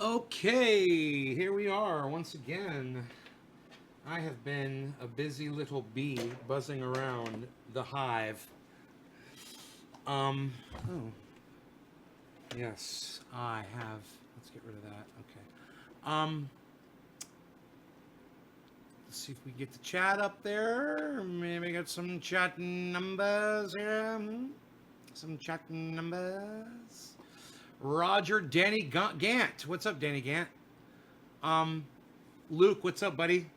Okay, here we are once again. I have been a busy little bee buzzing around the hive. Oh, yes, I have. Let's get rid of that. Okay. Let's see if we get the chat up there. Maybe got some chat numbers here. Some chat numbers. Roger, Danny Gant. What's up, Danny Gant? Um, Luke, what's up, buddy?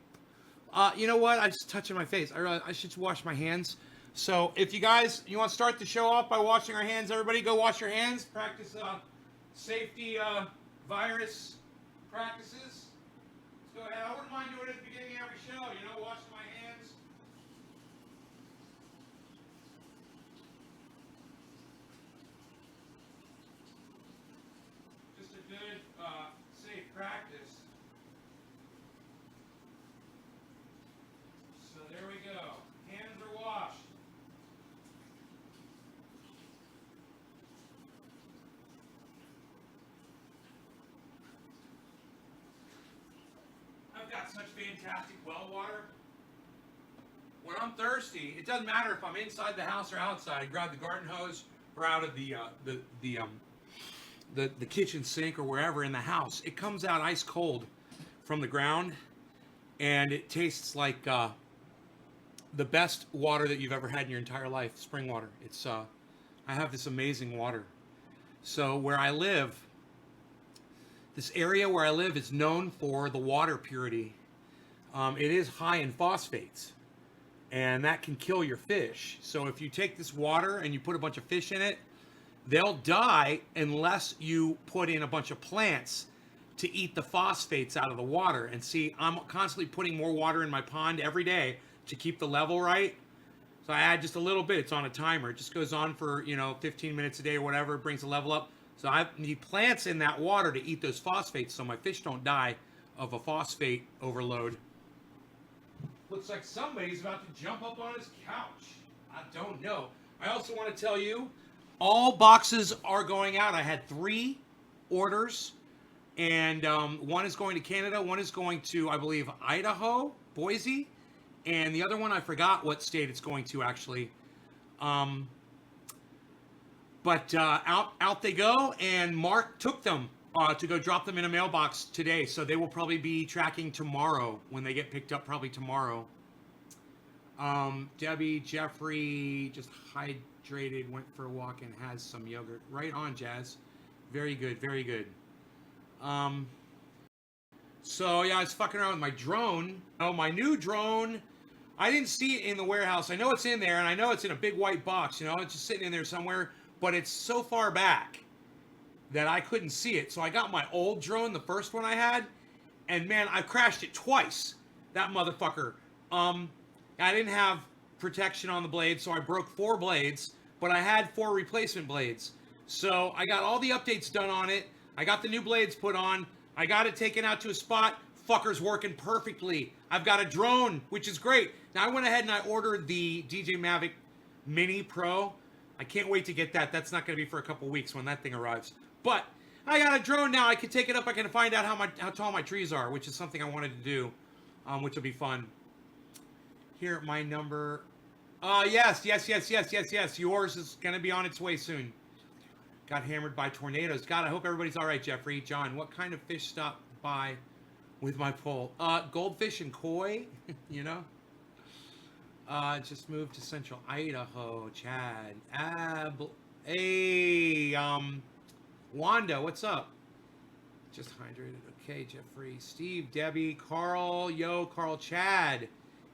You know what? I just touching my face. I realize I should wash my hands. So if you want to start the show off by washing our hands, everybody go wash your hands. Practice safety virus practices. Let's go ahead. I wouldn't mind doing it at the beginning of every show. Washing my hands. Just a good safe practice. So there we go. Hands are washed. I've got such fantastic well water. When I'm thirsty, it doesn't matter if I'm inside the house or outside. I grab the garden hose or out of the kitchen sink or wherever in the house. It comes out ice cold from the ground, and it tastes like the best water that you've ever had in your entire life. Spring water. It's I have this amazing water. So where I live, this area where I live is known for the water purity. It is high in phosphates, and that can kill your fish. So if you take this water and you put a bunch of fish in it, they'll die unless you put in a bunch of plants to eat the phosphates out of the water. And see, I'm constantly putting more water in my pond every day to keep the level right. So I add just a little bit. It's on a timer. It just goes on for 15 minutes a day or whatever. It brings the level up. So I need plants in that water to eat those phosphates so my fish don't die of a phosphate overload. Looks like somebody's about to jump up on his couch. I don't know. I also want to tell you, all boxes are going out. I had 3 orders, and one is going to Canada, one is going to, I believe, Idaho, Boise, and the other one I forgot what state it's going to actually. Um, but out they go, and Mark took them to go drop them in a mailbox today, so they will probably be tracking tomorrow when they get picked up, probably tomorrow. Debbie, Jeffrey, just hydrated, went for a walk, and has some yogurt. Right on, Jazz. Very good, very good. Um, so yeah, I was fucking around with my drone. Oh, my new drone. I didn't see it in the warehouse. I know it's in there, and I know it's in a big white box. It's just sitting in there somewhere, but it's so far back that I couldn't see it. So I got my old drone, the first one I had, and man, I crashed it twice. That motherfucker. I didn't have protection on the blades, so I broke 4 blades, but I had 4 replacement blades. So I got all the updates done on it. I got the new blades put on. I got it taken out to a spot. Fucker's working perfectly. I've got a drone, which is great. Now I went ahead and I ordered the DJI Mavic Mini Pro. I can't wait to get that. That's not going to be for a couple weeks when that thing arrives. But I got a drone now. I can take it up. I can find out how tall my trees are, which is something I wanted to do, which will be fun. Here, my number. Yes. Yours is going to be on its way soon. Got hammered by tornadoes. God, I hope everybody's all right, Jeffrey. John, what kind of fish stopped by with my pole? Goldfish and koi, Just moved to central Idaho, Chad. Hey, Wanda, what's up? Just hydrated. Okay, Jeffrey. Steve, Debbie, Carl, Carl, Chad.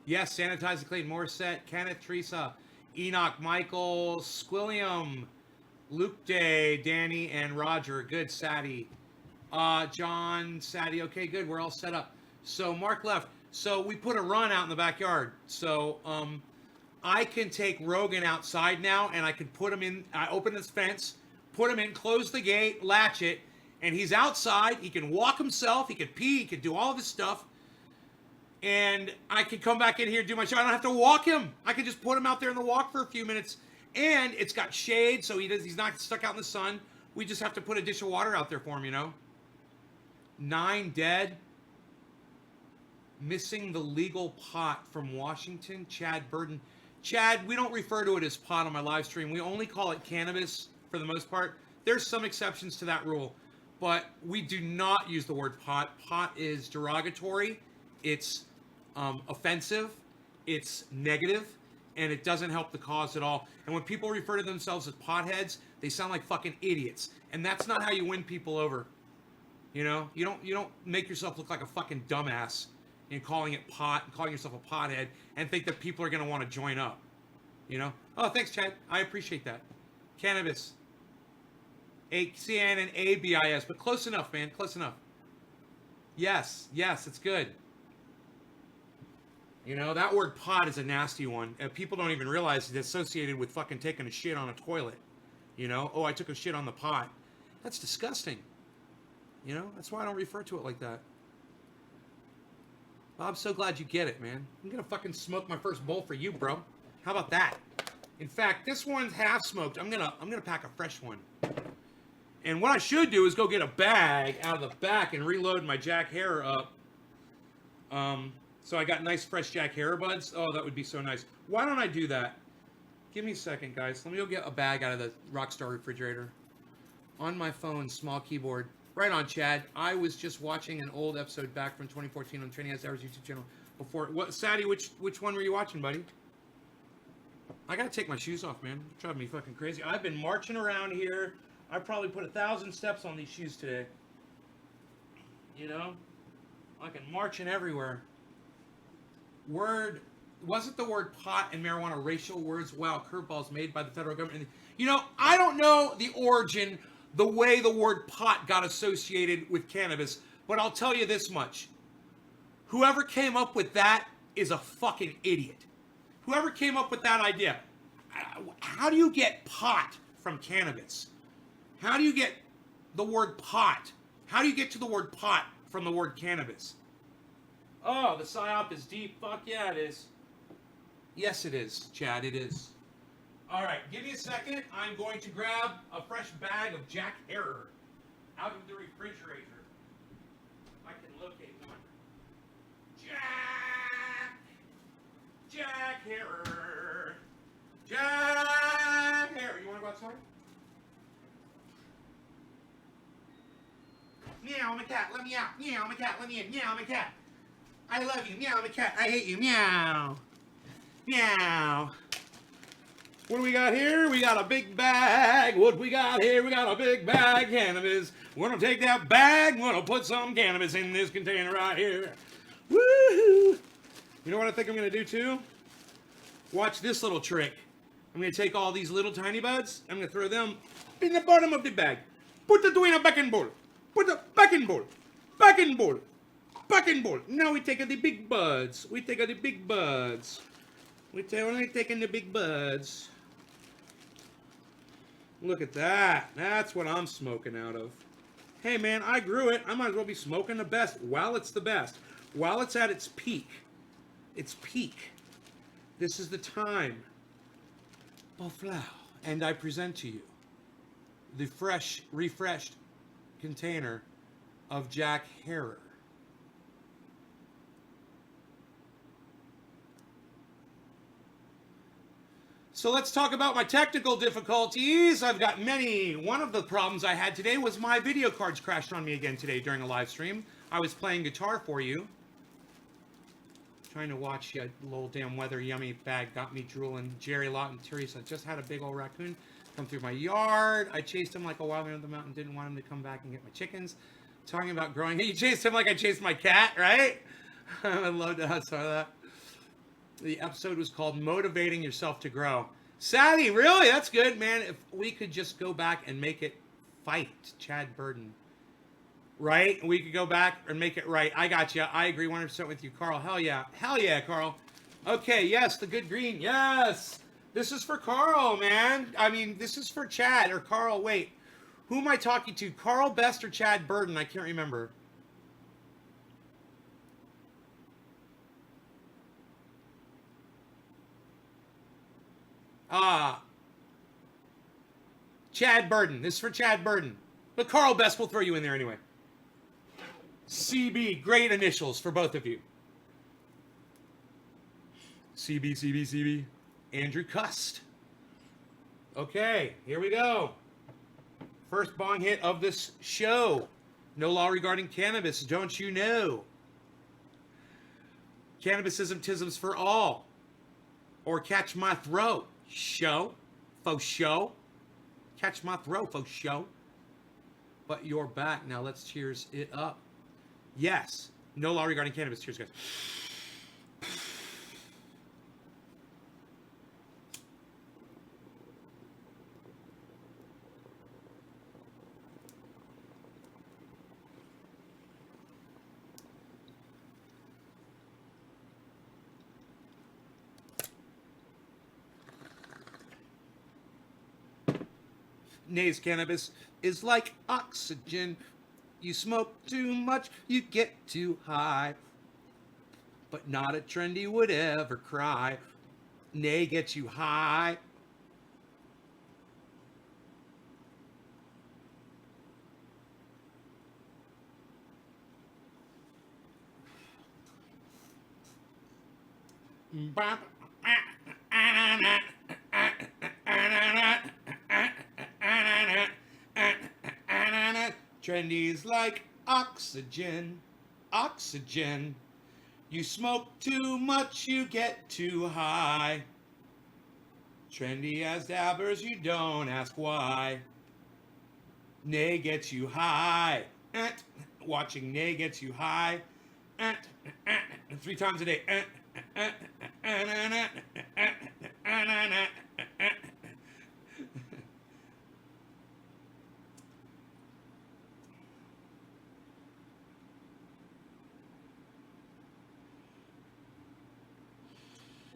Yes, sanitize the Clayton Morissette, Kenneth, Teresa, Enoch, Michael, Squilliam, Luke Day, Danny, and Roger. Good, Sadie. John, Sadie. Okay, good. We're all set up. So Mark left. So we put a run out in the backyard. So I can take Rogan outside now, and I can put him in. I open this fence, put him in, close the gate, latch it, and he's outside. He can walk himself. He can pee. He can do all this stuff. And I can come back in here and do my show. I don't have to walk him. I can just put him out there in the walk for a few minutes. And it's got shade, so he's not stuck out in the sun. We just have to put a dish of water out there for him, 9 dead. Missing the legal pot from Washington. Chad Burden. Chad, we don't refer to it as pot on my live stream. We only call it cannabis for the most part. There's some exceptions to that rule, but we do not use the word pot. Pot is derogatory. It's offensive. It's negative, and it doesn't help the cause at all. And when people refer to themselves as potheads, they sound like fucking idiots. And that's not how you win people over. You know, you don't make yourself look like a fucking dumbass in calling it pot and calling yourself a pothead and think that people are going to want to join up. You know? Oh, thanks, Chad. I appreciate that. Cannabis. A-C-N-N-A-B-I-S. But close enough, man. Close enough. Yes. Yes, it's good. You know, that word pot is a nasty one. People don't even realize it's associated with fucking taking a shit on a toilet. You know? Oh, I took a shit on the pot. That's disgusting. You know? That's why I don't refer to it like that. Well, I'm so glad you get it, man. I'm gonna fucking smoke my first bowl for you, bro. How about that? In fact, this one's half smoked. I'm gonna pack a fresh one. And what I should do is go get a bag out of the back and reload my Jack Herer up. So I got nice fresh Jack Herer buds. Oh, that would be so nice. Why don't I do that? Give me a second, guys. Let me go get a bag out of the Rockstar refrigerator. On my phone, small keyboard. Right on, Chad. I was just watching an old episode back from 2014 on Training As Hours YouTube channel. Before, what, Sadie? Which one were you watching, buddy? I gotta take my shoes off, man. It's driving me fucking crazy. I've been marching around here. I probably put 1,000 steps on these shoes today. You know, I can marching everywhere. Wasn't the word pot and marijuana racial words? Wow, curveballs made by the federal government. You know, I don't know the origin. The way the word pot got associated with cannabis, but I'll tell you this much. Whoever came up with that is a fucking idiot. Whoever came up with that idea. How do you get pot from cannabis? How do you get the word pot? How do you get to the word pot from the word cannabis? Oh, the psyop is deep. Fuck yeah, it is. Yes, it is, Chad, it is. All right, give me a second. I'm going to grab a fresh bag of Jack Herer out of the refrigerator. I can locate one. Jack Herer. Jack Herer. You want to go outside? Meow, I'm a cat. Let me out. Meow, I'm a cat. Let me in. Meow, I'm a cat. I love you. Meow, I'm a cat. I hate you. Meow. Meow. What do we got here? We got a big bag. What we got here? We got a big bag of cannabis. We're going to take that bag. We're going to put some cannabis in this container right here. Woohoo! You know what I think I'm going to do too? Watch this little trick. I'm going to take all these little tiny buds. I'm going to throw them in the bottom of the bag. Put it in a baking bowl. Put the baking bowl. Baking bowl. Baking bowl. Now we take the big buds. We take the big buds. We're only taking the big buds. Look at that. That's what I'm smoking out of. Hey, man, I grew it. I might as well be smoking the best while it's the best. While it's at its peak. Its peak. This is the time. Bonflow. And I present to you the fresh, refreshed container of Jack Herer. So let's talk about my technical difficulties. I've got many. One of the problems I had today was my video cards crashed on me again today during a live stream. I was playing guitar for you. Trying to watch a little damn weather yummy bag got me drooling. Jerry Lawton, Teresa just had a big old raccoon come through my yard. I chased him like a wild man up the mountain. Didn't want him to come back and get my chickens. Talking about growing. You chased him like I chased my cat, right? I love that. I saw that. The episode was called Motivating Yourself to Grow. Sadie, really? That's good, man. If we could just go back and make it fight, Chad Burden. Right? We could go back and make it right. I got you. I agree 100% with you, Carl. Hell yeah. Hell yeah, Carl. Okay, yes, the good green. Yes. This is for Carl, man. I mean, this is for Chad or Carl. Wait. Who am I talking to? Carl Best or Chad Burden? I can't remember. Chad Burden. This is for Chad Burden. But Carl Best will throw you in there anyway. CB, great initials for both of you. CB, CB, CB. Andrew Cust. Okay, here we go. First bong hit of this show. No law regarding cannabis, don't you know? Cannabisism tisms for all. Or catch my throat. Show. Faux show. Catch my throat, faux show. But you're back. Now let's cheers it up. Yes. No law regarding cannabis. Cheers, guys. Nay's cannabis is like oxygen. You smoke too much, you get too high. But not a trendy would ever cry. Nay gets you high. Trendy's like oxygen, oxygen. You smoke too much, you get too high. Trendy as dabbers, you don't ask why. Nay gets you high. Watching Nay gets you high. 3 times a day.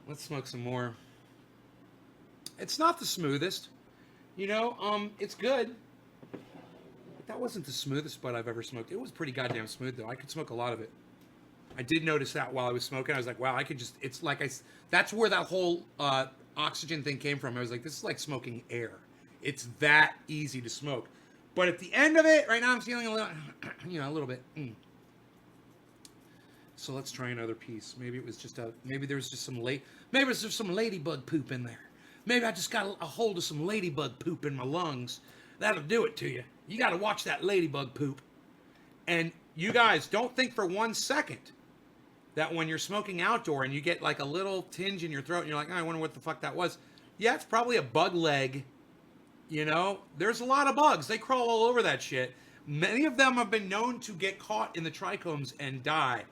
Let's smoke some more. It's not the smoothest, you know. It's good. But that wasn't the smoothest bud I've ever smoked. It was pretty goddamn smooth though. I could smoke a lot of it. I did notice that while I was smoking. I was like, wow, I could just. It's like that's where that whole oxygen thing came from. I was like, this is like smoking air. It's that easy to smoke. But at the end of it, right now I'm feeling a little, a little bit. So let's try another piece. Maybe it was just maybe there was just maybe there's just some ladybug poop in there. Maybe I just got a hold of some ladybug poop in my lungs. That'll do it to you. You got to watch that ladybug poop. And you guys, don't think for 1 second that when you're smoking outdoor and you get like a little tinge in your throat and you're like, oh, I wonder what the fuck that was. Yeah, it's probably a bug leg. You know, there's a lot of bugs. They crawl all over that shit. Many of them have been known to get caught in the trichomes and die.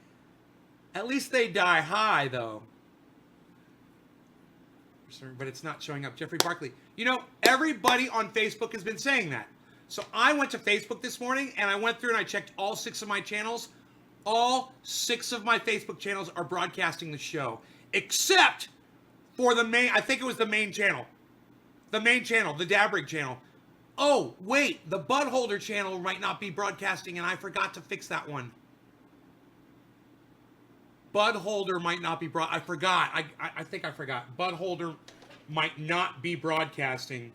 At least they die high, though. But it's not showing up. Jeffrey Barkley. You know, everybody on Facebook has been saying that. So I went to Facebook this morning, and I went through and I checked all 6 of my channels. All 6 of my Facebook channels are broadcasting the show. Except for the main, I think it was the main channel. The main channel, the Dabrig channel. Oh, wait, the Bud Holder channel might not be broadcasting, and I forgot to fix that one. Bud Holder might not be I forgot. I think I forgot. Bud Holder might not be broadcasting.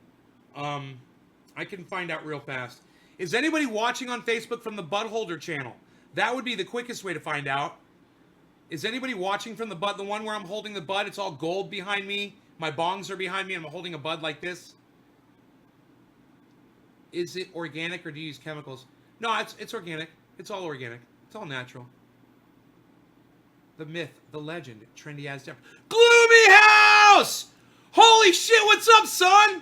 I can find out real fast. Is anybody watching on Facebook from the Bud Holder channel? That would be the quickest way to find out. Is anybody watching from the one where I'm holding the bud? It's all gold behind me. My bongs are behind me and I'm holding a bud like this. Is it organic or do you use chemicals? No, it's organic. It's all organic. It's all natural. The myth, the legend, trendy as Dapper. Gloomy House! Holy shit, what's up, son?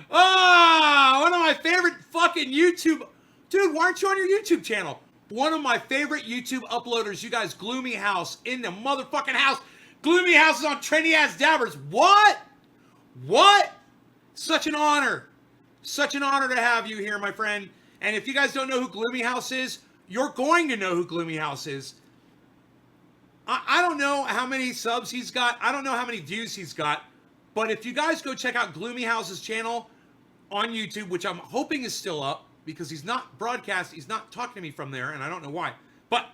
One of my favorite fucking YouTube... Dude, why aren't you on your YouTube channel? One of my favorite YouTube uploaders, you guys, Gloomy House, in the motherfucking house. Gloomy House is on Trendy Ass Dabbers. What? What? Such an honor. Such an honor to have you here, my friend. And if you guys don't know who Gloomy House is, you're going to know who Gloomy House is. I don't know how many subs he's got. I don't know how many views he's got. But if you guys go check out Gloomy House's channel on YouTube, which I'm hoping is still up, because he's not broadcast, he's not talking to me from there, and I don't know why. But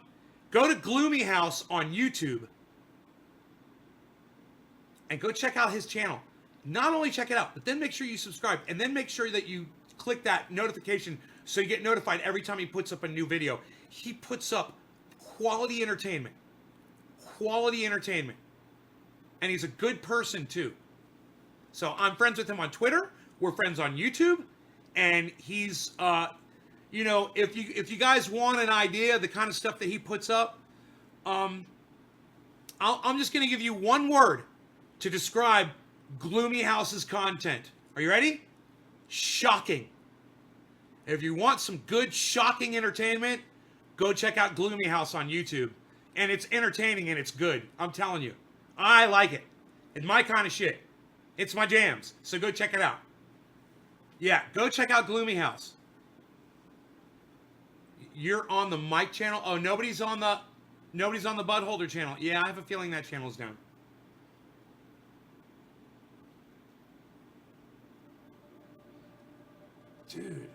go to Gloomy House on YouTube and go check out his channel. Not only check it out, but then make sure you subscribe, and then make sure that you click that notification so you get notified every time he puts up a new video. he puts up quality entertainment. Quality entertainment. And he's a good person too. So I'm friends with him on Twitter. We're friends on YouTube. And he's, you know, if you guys want an idea of the kind of stuff that he puts up, I'm just going to give you one word to describe Gloomy House's content. Are you ready? Shocking. If you want some good, shocking entertainment, go check out Gloomy House on YouTube. And it's entertaining and it's good. I'm telling you. I like it. It's my kind of shit. It's my jams. So go check it out. Yeah, go check out Gloomy House. You're on the Mike channel. Oh, nobody's on the Bud Holder channel. Yeah, I have a feeling that channel's down. Dude.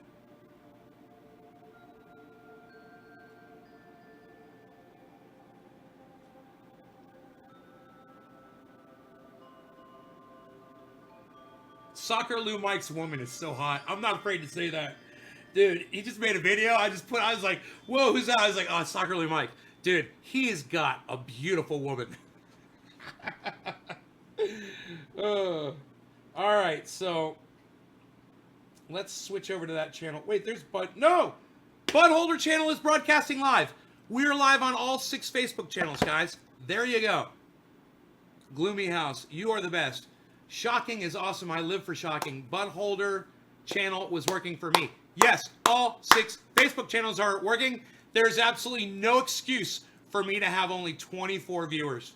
Soccer Lou Mike's woman is so hot. I'm not afraid to say that. Dude, he just made a video. I was like, whoa, who's that? I was like, oh, Soccer Lou Mike. Dude, he has got a beautiful woman. All right, so let's switch over to that channel. Wait, there's Bud. No! Bud Holder channel is broadcasting live. We're live on all 6 Facebook channels, guys. There you go. Gloomy House, you are the best. Shocking is awesome. I live for shocking. Bud Holder channel was working for me. Yes, all 6 Facebook channels are working. There's absolutely no excuse for me to have only 24 viewers.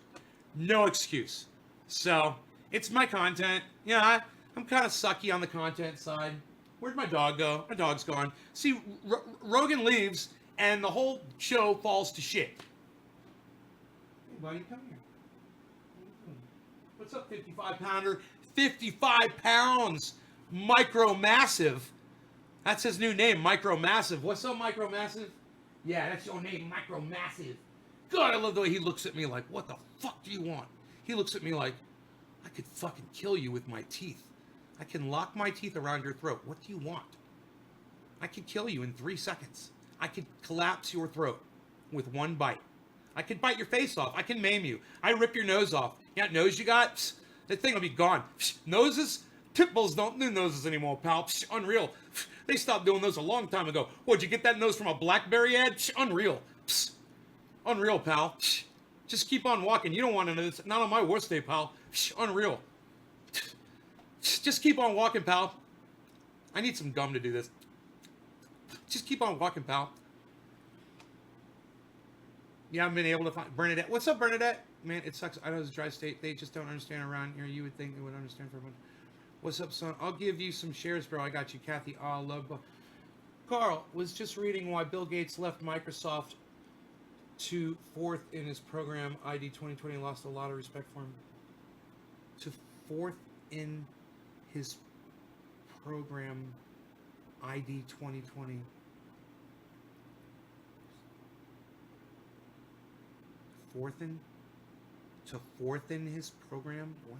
No excuse. So, it's my content. Yeah, I'm kind of sucky on the content side. Where'd my dog go? My dog's gone. See, Rogan leaves, and the whole show falls to shit. Hey, buddy, come here. What's up, 55-pounder? 55 pounds. Micro Massive. That's his new name, Micro Massive. What's up, Micro Massive? Yeah, that's your name, Micro Massive. God, I love the way he looks at me like, what the fuck do you want? He looks at me like, I could fucking kill you with my teeth. I can lock my teeth around your throat. What do you want? I could kill you in 3 seconds. I could collapse your throat with one bite. I could bite your face off. I can maim you. I rip your nose off. Yeah, nose you got? Psst, that thing will be gone. Psst, noses? Pit bulls don't do noses anymore, pal. Psst, unreal. Psst, they stopped doing those a long time ago. What'd you get that nose from a BlackBerry ad? Psst, unreal. Psst, unreal, pal. Psst, just keep on walking. You don't want to know this. Not on my worst day, pal. Psst, unreal. Psst, just keep on walking, pal. I need some gum to do this. Just keep on walking, pal. Yeah, I've been able to find Bernadette. What's up, Bernadette? Man, it sucks. I know it's a dry state. They just don't understand around here. You would think they would understand for everyone. What's up, son? I'll give you some shares, bro. I got you, Kathy. Oh, I love. Carl was just reading why Bill Gates left Microsoft to 4th in his program ID 2020. Lost a lot of respect for him. To 4th in his program ID 2020. Fourth in his program? What?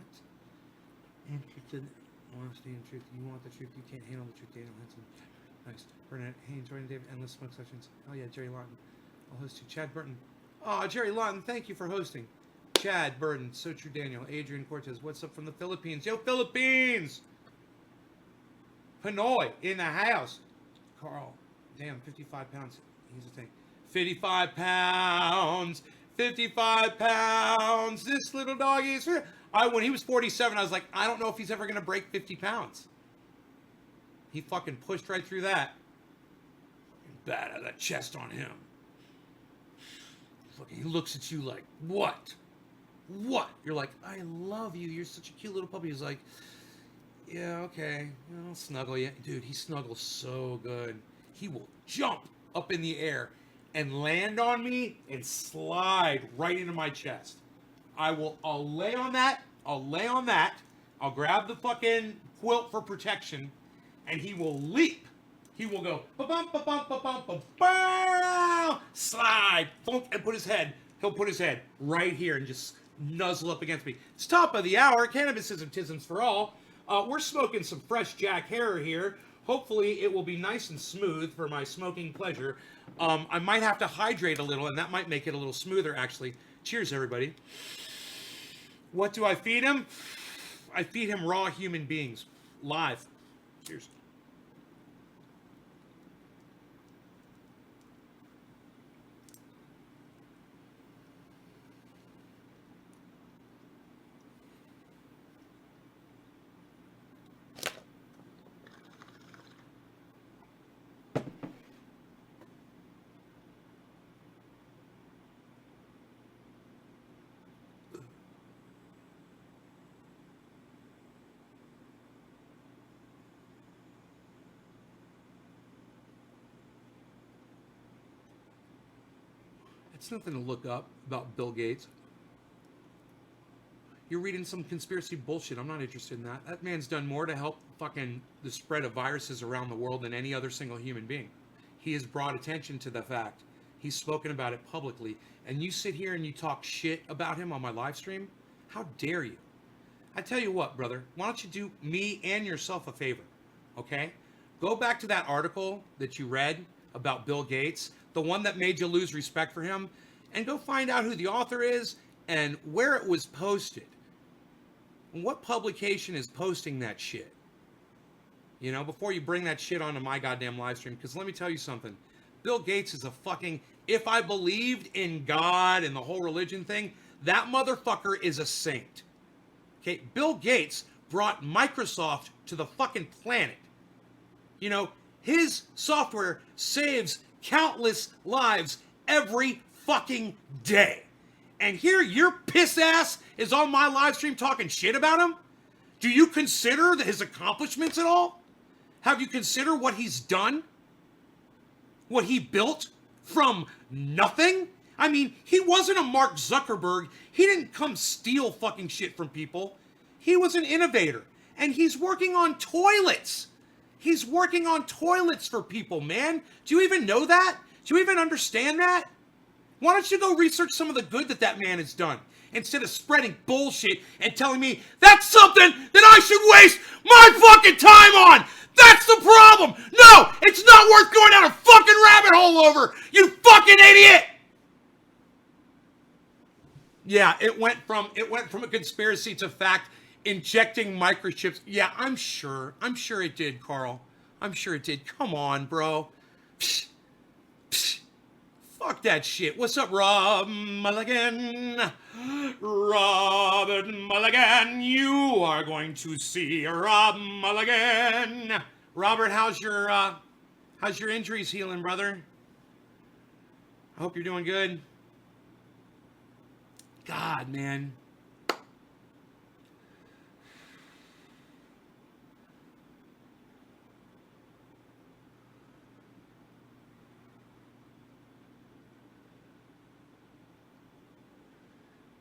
Interested honesty and truth. You want the truth, you can't handle the truth. Daniel Hansen. Nice. Burnett, Haynes, Jordan, David, Endless Smoke Sessions. Oh yeah, Jerry Lawton. I'll host you. Chad Burton. Oh, Jerry Lawton, thank you for hosting. Chad Burton, So True Daniel, Adrian Cortez. What's up from the Philippines? Yo, Philippines! Pinoy in the house. Carl, damn, 55 pounds. Here's the thing. 55 pounds. 55 pounds. This little doggy is. When he was 47, I was like, I don't know if he's ever going to break 50 pounds. He fucking pushed right through that. Bad out of that chest on him. He looks at you like, what? What? You're like, I love you. You're such a cute little puppy. He's like, yeah, okay. I'll snuggle you. Dude, he snuggles so good. He will jump up in the air and land on me and slide right into my chest. I'll lay on that. I'll grab the fucking quilt for protection, and he will leap. He will go, ba-bum, ba-bum, ba-bum, ba-bum, slide, and he'll put his head right here and just nuzzle up against me. It's top of the hour. Cannabis isn't tisms for all. We're smoking some fresh Jack Herer here. Hopefully it will be nice and smooth for my smoking pleasure. I might have to hydrate a little, and that might make it a little smoother, actually. Cheers, everybody. What do I feed him? I feed him raw human beings. Live. Cheers. It's nothing to look up about Bill Gates. You're reading some conspiracy bullshit. I'm not interested in that. That man's done more to help fucking the spread of viruses around the world than any other single human being. He has brought attention to the fact. He's spoken about it publicly. And you sit here and you talk shit about him on my live stream? How dare you? I tell you what, brother. Why don't you do me and yourself a favor, okay? Go back to that article that you read about Bill Gates, the one that made you lose respect for him, and go find out who the author is and where it was posted. And what publication is posting that shit? You know, before you bring that shit onto my goddamn live stream, because let me tell you something. Bill Gates is a fucking, if I believed in God and the whole religion thing, that motherfucker is a saint. Okay, Bill Gates brought Microsoft to the fucking planet. You know, his software saves countless lives every fucking day. And here your piss ass is on my live stream talking shit about him? Do you consider his accomplishments at all? Have you considered what he's done? What he built from nothing? I mean, he wasn't a Mark Zuckerberg. He didn't come steal fucking shit from people. He was an innovator. And he's working on toilets. He's working on toilets for people, man. Do you even know that? Do you even understand that? Why don't you go research some of the good that that man has done instead of spreading bullshit and telling me that's something that I should waste my fucking time on? That's the problem. No, it's not worth going down a fucking rabbit hole over, you fucking idiot. Yeah, it went from a conspiracy to fact. Injecting microchips. Yeah, I'm sure it did, Carl. I'm sure it did. Come on, bro. Psh, psh. Fuck that shit. What's up, Rob Mulligan? Robert Mulligan. You are going to see Rob Mulligan. Robert, how's your injuries healing, brother? I hope you're doing good. God, man.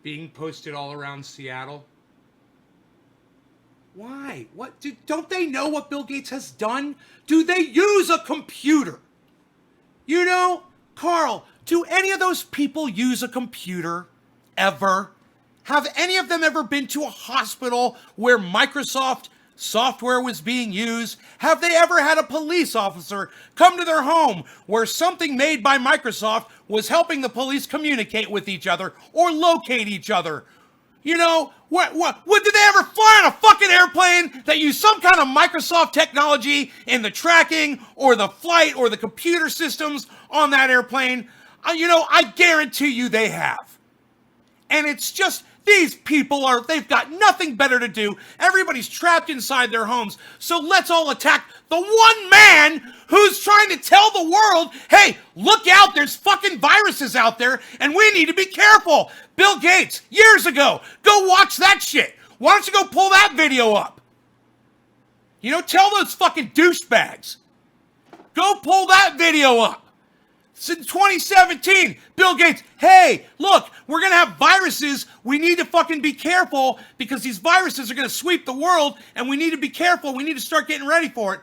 Being posted all around Seattle. Why? What? Don't they know what Bill Gates has done? Do they use a computer? You know, Carl, do any of those people use a computer ever? Have any of them ever been to a hospital where Microsoft software was being used? Have they ever had a police officer come to their home where something made by Microsoft was helping the police communicate with each other or locate each other? You know, what did they ever fly on a fucking airplane that used some kind of Microsoft technology in the tracking or the flight or the computer systems on that airplane? You know, I guarantee you they have. And it's just, these people they've got nothing better to do. Everybody's trapped inside their homes. So let's all attack the one man who's trying to tell the world, hey, look out, there's fucking viruses out there and we need to be careful. Bill Gates, years ago, go watch that shit. Why don't you go pull that video up? You know, tell those fucking douchebags. Go pull that video up. Since 2017, Bill Gates, hey, look, we're going to have viruses. We need to fucking be careful because these viruses are going to sweep the world and we need to be careful. We need to start getting ready for it.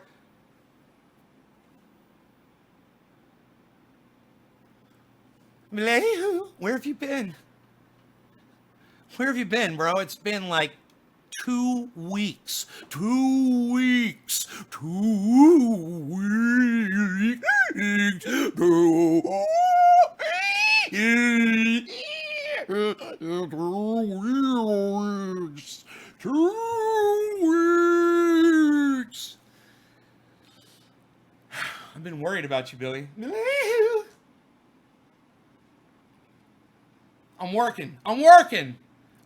Malay, where have you been? Where have you been, bro? It's been like 2 weeks. 2 weeks. 2 weeks. 2 weeks. I've been worried about you, Billy. I'm working. I'm working.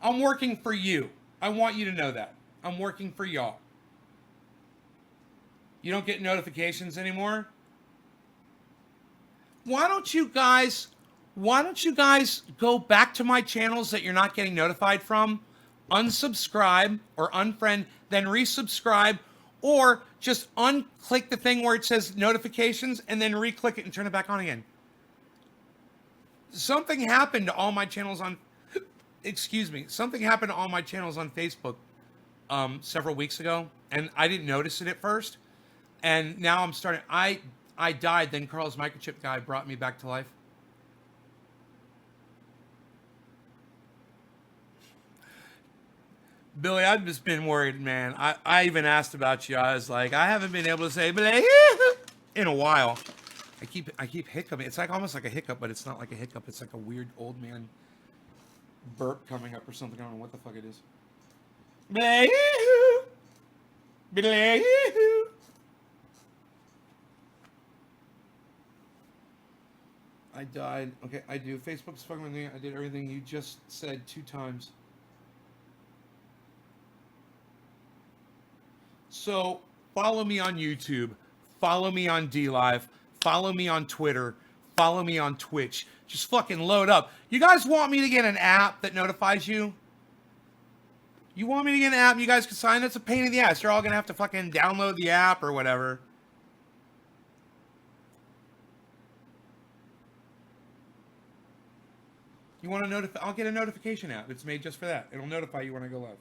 I'm working for you. I want you to know that. I'm working for y'all. You don't get notifications anymore? Why don't you guys go back to my channels that you're not getting notified from, unsubscribe or unfriend, then resubscribe, or just unclick the thing where it says notifications and then re-click it and turn it back on again. Something happened to all my channels on, something happened to all my channels on Facebook several weeks ago, and I didn't notice it at first, and now I'm starting, I died, then Carl's microchip guy brought me back to life. Billy, I've just been worried, man. I even asked about you. I was like, I haven't been able to say Billy in a while. I keep hiccuping. It's like almost like a hiccup, but it's not like a hiccup. It's like a weird old man burp coming up or something. I don't know what the fuck it is. Billy, Billy. I died. Okay, I do. Facebook's fucking with me. I did everything you just said 2 times. So follow me on YouTube, follow me on DLive, follow me on Twitter, follow me on Twitch. Just fucking load up. You guys want me to get an app that notifies you? You want me to get an app you guys can sign? That's a pain in the ass. You're all gonna have to fucking download the app or whatever. You want to notify? I'll get a notification app. It's made just for that. It'll notify you when I go live.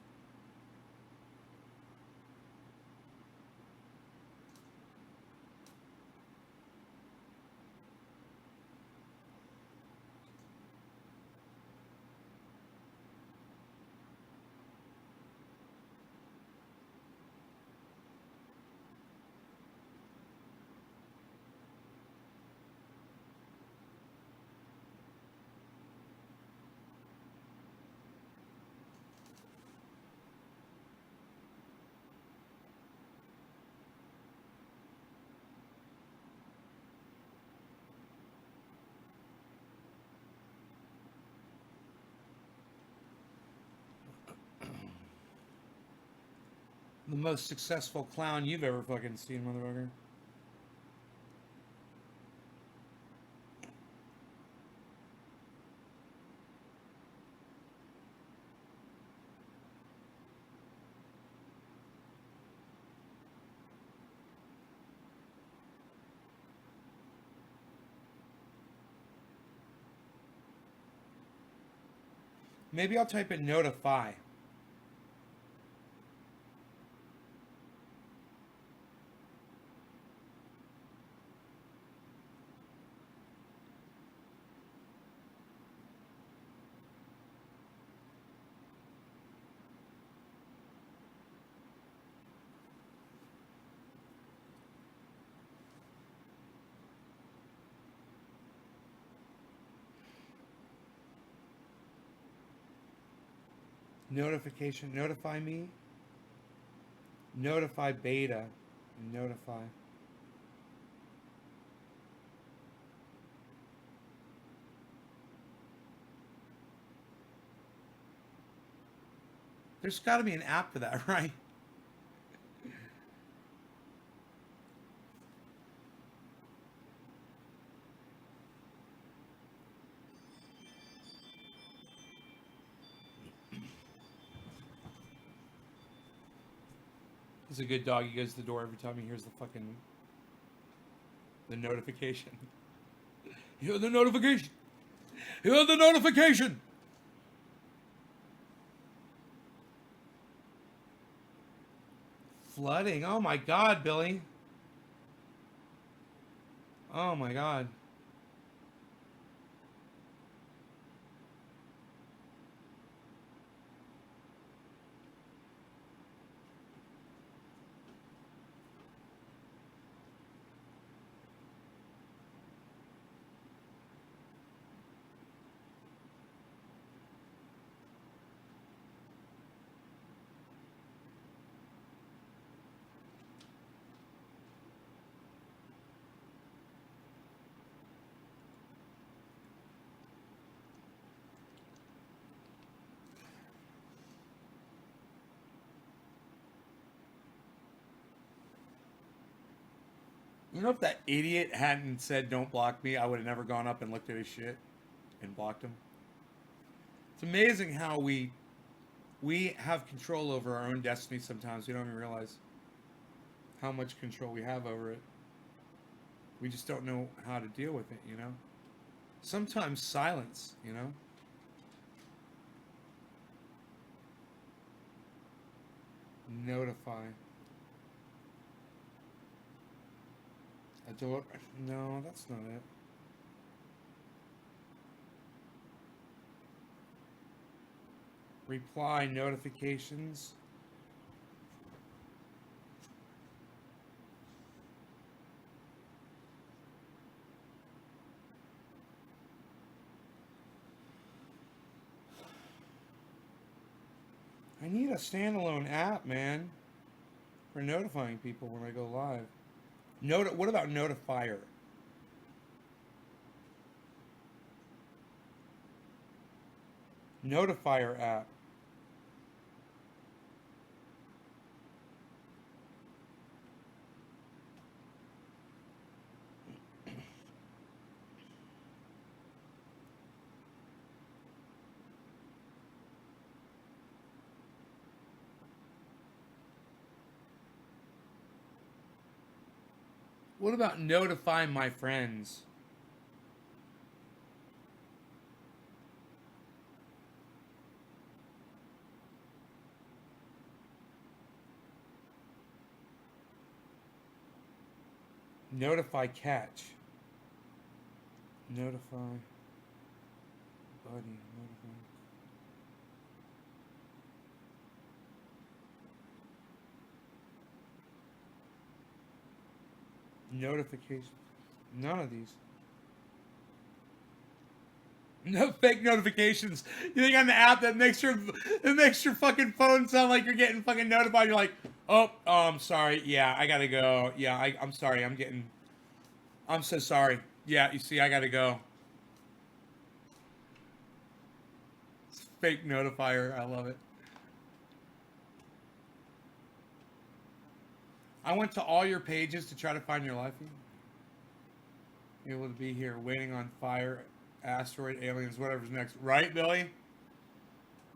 The most successful clown you've ever fucking seen, motherfucker. Maybe I'll type in notify. Notification, notify me. Notify beta. Notify. There's got to be an app for that, right? He's a good dog. He goes to the door every time he hears the notification. Hear the notification. Hear the notification. Flooding. Oh my God, Billy. Oh my God. You know, if that idiot hadn't said don't block me, I would have never gone up and looked at his shit and blocked him. It's amazing how we have control over our own destiny sometimes. We don't even realize how much control we have over it. We just don't know how to deal with it, you know? Sometimes silence, you know? Notify. Adore. No, that's not it. Reply notifications. I need a standalone app, man, for notifying people when I go live. What about Notifier? Notifier app. What about notify my friends? Notify catch. Notify buddy. Notify. Notifications. None of these. No fake notifications. You think on the app that makes your fucking phone sound like you're getting fucking notified. You're like, oh, I'm sorry. Yeah, I gotta go. Yeah, I'm sorry. I'm so sorry. Yeah, you see, I gotta go. It's fake notifier. I love it. I went to all your pages to try to find your live feed. Able to be here waiting on fire, asteroid, aliens, whatever's next. Right, Billy?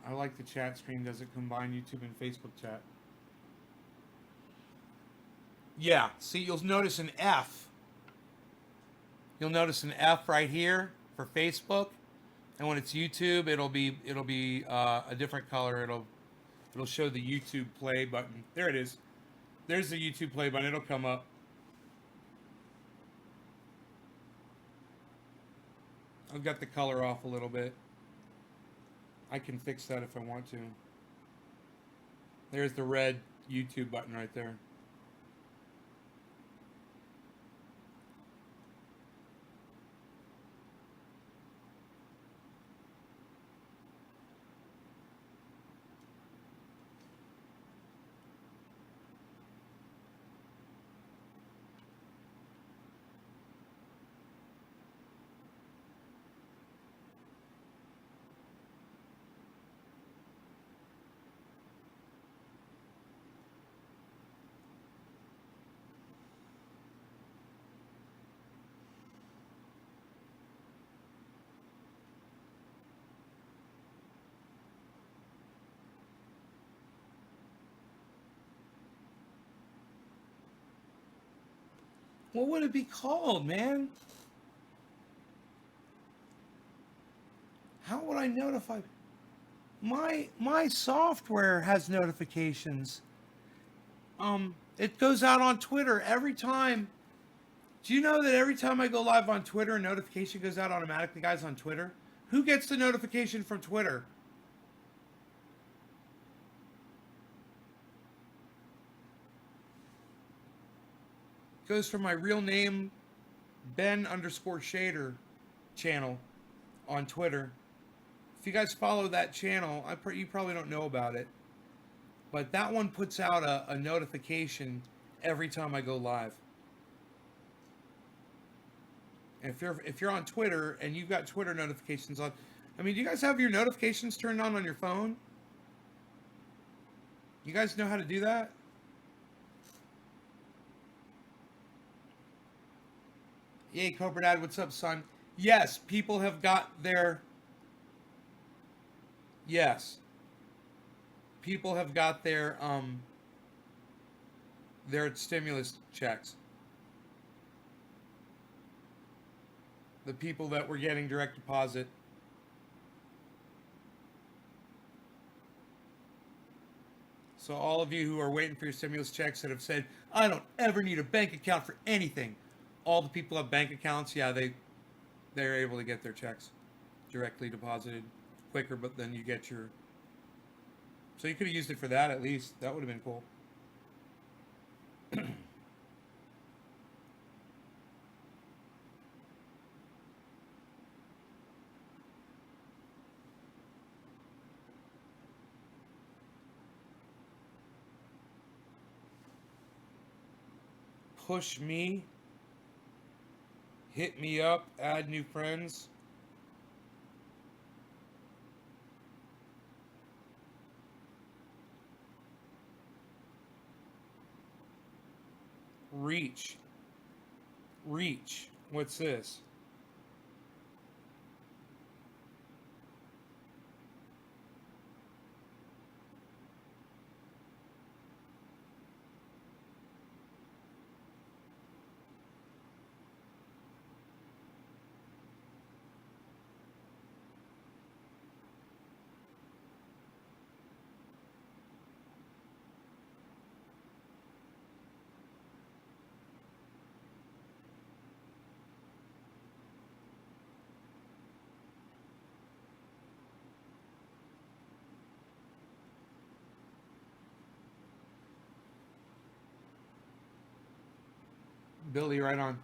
I like the chat screen. Does it combine YouTube and Facebook chat? Yeah. See, you'll notice an F. You'll notice an F right here for Facebook, and when it's YouTube, it'll be a different color. It'll show the YouTube play button. There it is. There's the YouTube play button. It'll come up. I've got the color off a little bit. I can fix that if I want to. There's the red YouTube button right there. What would it be called, man? How would I notify? My software has notifications. It goes out on Twitter every time. Do you know that every time I go live on Twitter, a notification goes out automatically, guys, on Twitter? Who gets the notification from Twitter? It goes from my real name, Ben_Shader channel on Twitter. If you guys follow that channel, you probably don't know about it, but that one puts out a notification every time I go live. If you're on Twitter and you've got Twitter notifications on, I mean, do you guys have your notifications turned on your phone? You guys know how to do that? Yay, Cobra Dad, what's up, son? Yes, people have got their... Yes. People have got their stimulus checks. The people that were getting direct deposit. So all of you who are waiting for your stimulus checks that have said, I don't ever need a bank account for anything. All the people have bank accounts, yeah, they're able to get their checks directly deposited quicker, but then you get your... So you could have used it for that at least. That would have been cool. Push me. Hit me up. Add new friends. Reach. Reach. What's this? Billy, right on.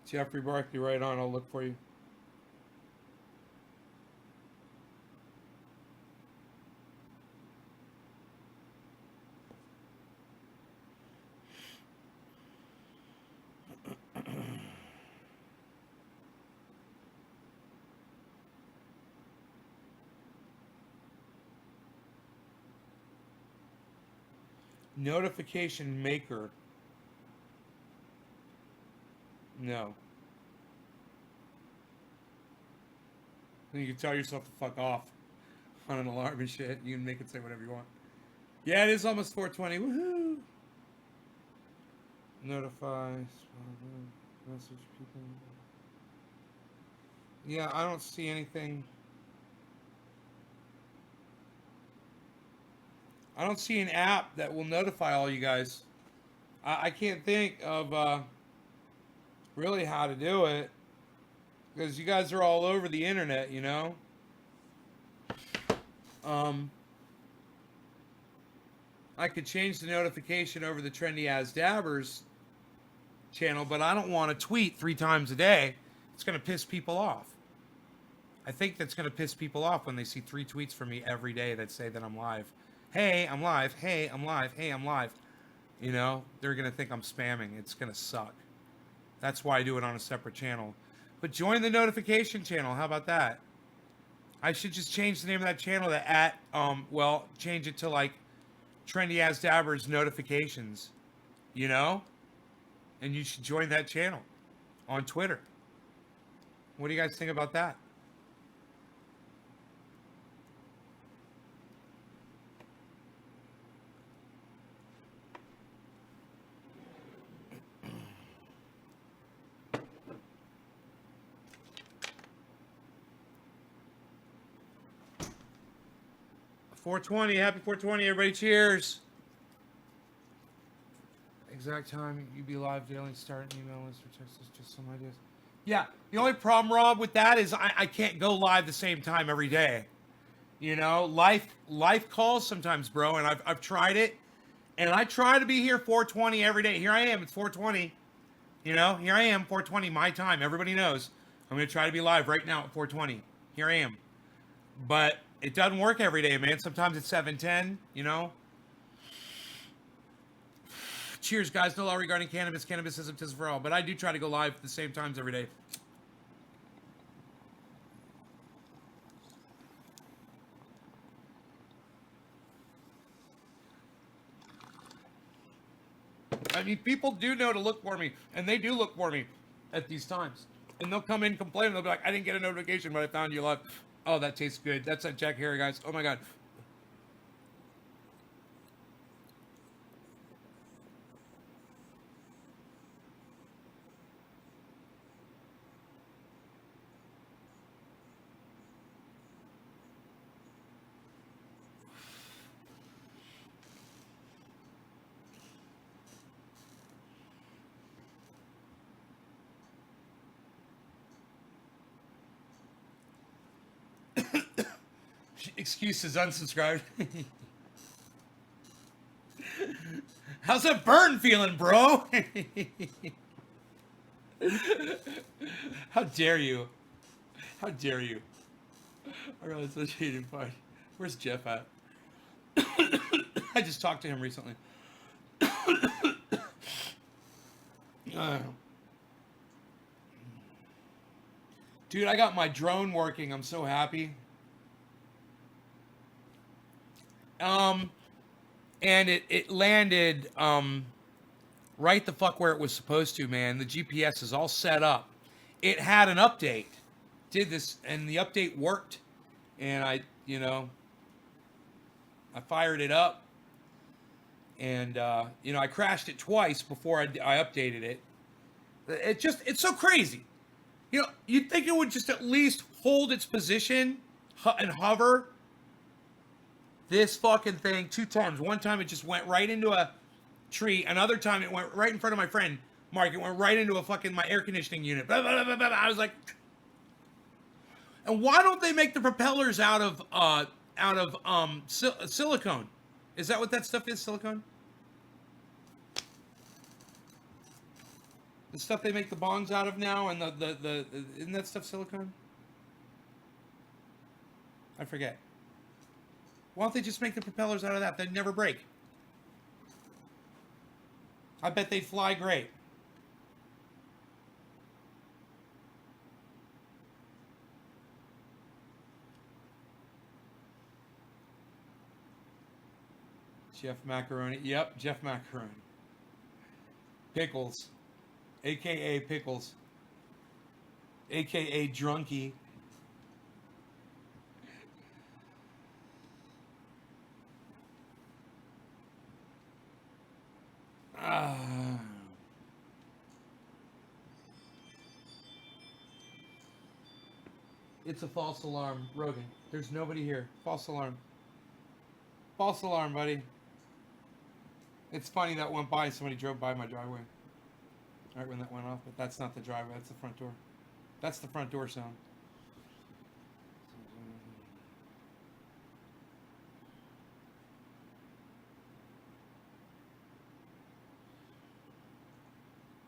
Jeffrey Barkley, right on. I'll look for you. Notification maker. No. You can tell yourself to fuck off on an alarm and shit. You can make it say whatever you want. Yeah, it is almost 420. Woohoo! Notify. Message people. Yeah, I don't see anything. I don't see an app that will notify all you guys. I can't think of really how to do it. Because you guys are all over the internet, you know? I could change the notification over the Trendy As Dabbers channel, but I don't want to tweet 3 times a day. It's going to piss people off. I think that's going to piss people off when they see 3 tweets from me every day that say that I'm live. Hey, I'm live. Hey, I'm live. Hey, I'm live. You know, they're going to think I'm spamming. It's going to suck. That's why I do it on a separate channel. But join the notification channel. How about that? I should just change the name of that channel to change it to like Trendy As Dabbers notifications, you know? And you should join that channel on Twitter. What do you guys think about that? $420, happy 420, everybody, cheers. Exact time you be live daily, start an email list or text us, just some ideas. Yeah, the only problem, Rob, with that is I can't go live the same time every day. You know, life calls sometimes, bro, and I've tried it, and I try to be here 420 every day. Here I am, it's 420. You know, here I am, 420 my time. Everybody knows I'm gonna try to be live right now at 420. Here I am, but it doesn't work every day, man. Sometimes it's 7:10. You know. Cheers, guys. No law regarding cannabis. Cannabis isn't just for all, but I do try to go live at the same times every day. I mean, people do know to look for me, and they do look for me at these times. And they'll come in complaining. They'll be like, I didn't get a notification, but I found you live. Oh, that tastes good. That's that Jack Harry, guys. Oh, my God. Excuses unsubscribed. How's that burn feeling, bro? How dare you? How dare you? I realize that's hated fine. Where's Jeff at? I just talked to him recently. Dude, I got my drone working. I'm so happy. And it landed right the fuck where it was supposed to, man. The GPS is all set up. It had an update. Did this, and the update worked. And I fired it up. And, I crashed it twice before I updated it. It's so crazy. You'd think it would just at least hold its position and hover. This fucking thing 2 times. One time it just went right into a tree. Another time it went right in front of my friend Mark. It went right into my air conditioning unit. Blah, blah, blah, blah, blah. I was like, and why don't they make the propellers out of silicone? Is that what that stuff is? Silicone? The stuff they make the bongs out of now, and the isn't that stuff silicone? I forget. Why don't they just make the propellers out of that? They'd never break. I bet they'd fly great. Jeff Macaroni. Yep, Jeff Macaroni. Pickles. A.K.A. Pickles. A.K.A. Drunky. It's a false alarm, Rogan. There's nobody here. False alarm. False alarm, buddy. It's funny that went by. Somebody drove by my driveway. Right when that went off, but that's not the driveway. That's the front door. That's the front door sound.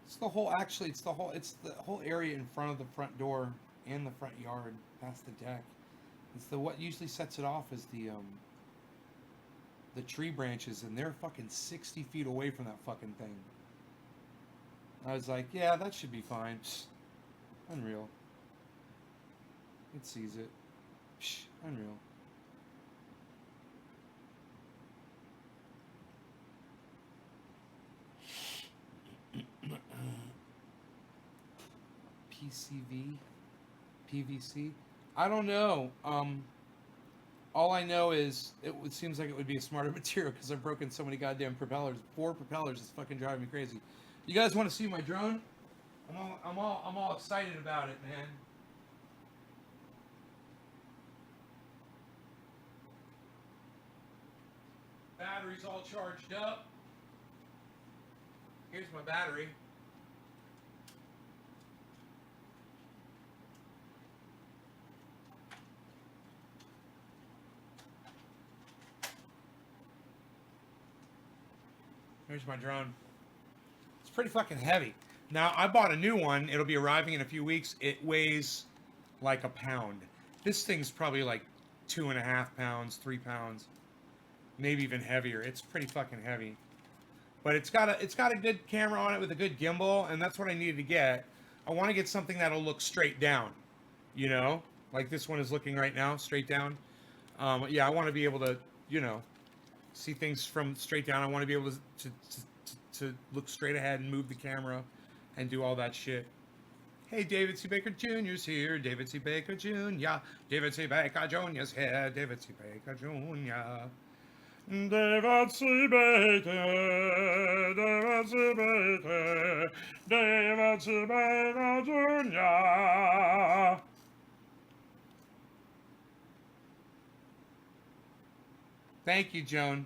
It's the whole area in front of the front door and the front yard past the deck. What usually sets it off is the tree branches, and they're fucking 60 feet away from that fucking thing. I was like, yeah, that should be fine. Psst. Unreal. It sees it. Psh, unreal. PVC? I don't know. All I know is it seems like it would be a smarter material because I've broken so many goddamn propellers. 4 propellers is fucking driving me crazy. You guys want to see my drone? I'm all excited about it, man. Battery's all charged up. Here's my battery. Here's my drone. It's pretty fucking heavy. Now, I bought a new one. It'll be arriving in a few weeks. It weighs like a pound. This thing's probably like 2.5 pounds, 3 pounds, maybe even heavier. It's pretty fucking heavy. But it's got a good camera on it with a good gimbal, and that's what I needed to get. I want to get something that'll look straight down, like this one is looking right now, straight down. Yeah, I want to be able to, see things from straight down. I want to be able to to look straight ahead and move the camera and do all that shit. Hey, David C. Baker Jr.'s here. David C. Baker Jr. David C. Baker Jr.'s here. David C. Baker Jr. David C. Baker. David C. Baker. David C. Baker Jr. Thank you, Joan.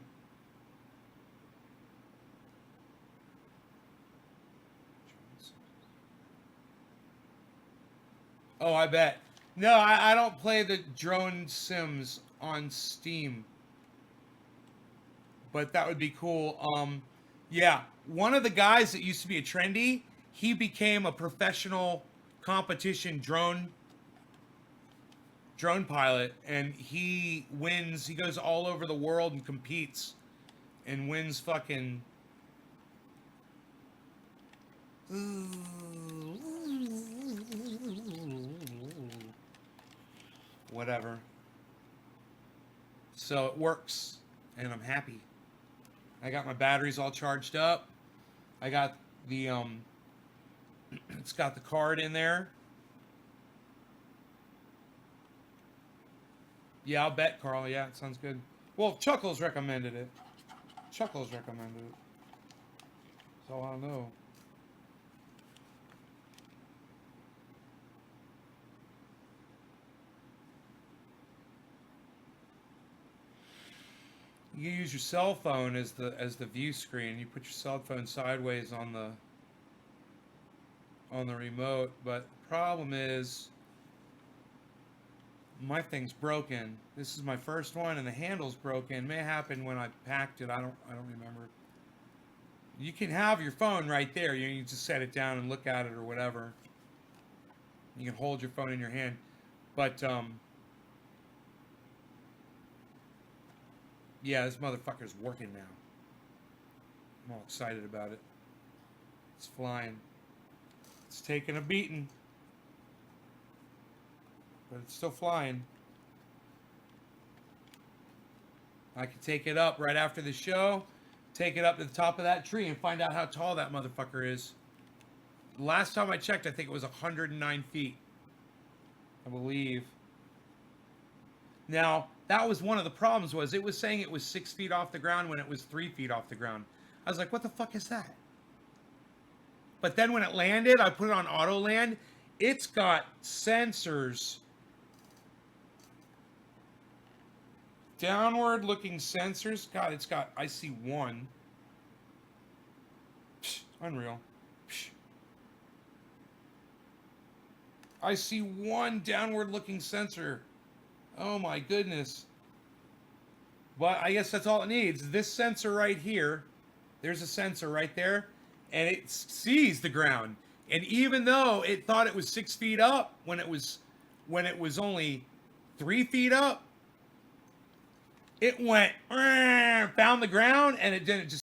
Oh, I bet. No, I don't play the drone sims on Steam. But that would be cool. Yeah, one of the guys that used to be a trendy, he became a professional competition drone pilot, and he wins. He goes all over the world and competes and wins fucking whatever. So it works, and I'm happy. I got my batteries all charged up. I got the it's got the card in there. Yeah, I'll bet, Carl. Yeah, it sounds good. Well, Chuckles recommended it. Chuckles recommended it. So I don't know. You use your cell phone as the view screen. You put your cell phone sideways on the remote, but the problem is my thing's broken. This is my first one, and the handle's broken. It may happen when I packed it. I don't remember. You can have your phone right there. You just set it down and look at it or whatever. You can hold your phone in your hand, but yeah, this motherfucker's working now. I'm all excited about it. It's flying. It's taking a beating. But it's still flying. I can take it up right after the show, take it up to the top of that tree and find out how tall that motherfucker is. Last time I checked, I think it was 109 feet. I believe. Now, that was one of the problems, was it was saying it was 6 feet off the ground when it was 3 feet off the ground. I was like, what the fuck is that? But then when it landed, I put it on auto land. It's got sensors. Downward looking sensors. God, it's got, I see one. Psh, unreal. Psh. I see one downward looking sensor. Oh my goodness. But I guess that's all it needs. This sensor right here, there's a sensor right there, and it sees the ground. And even though it thought it was 6 feet up when it was only 3 feet up, it went, found the ground, and it didn't just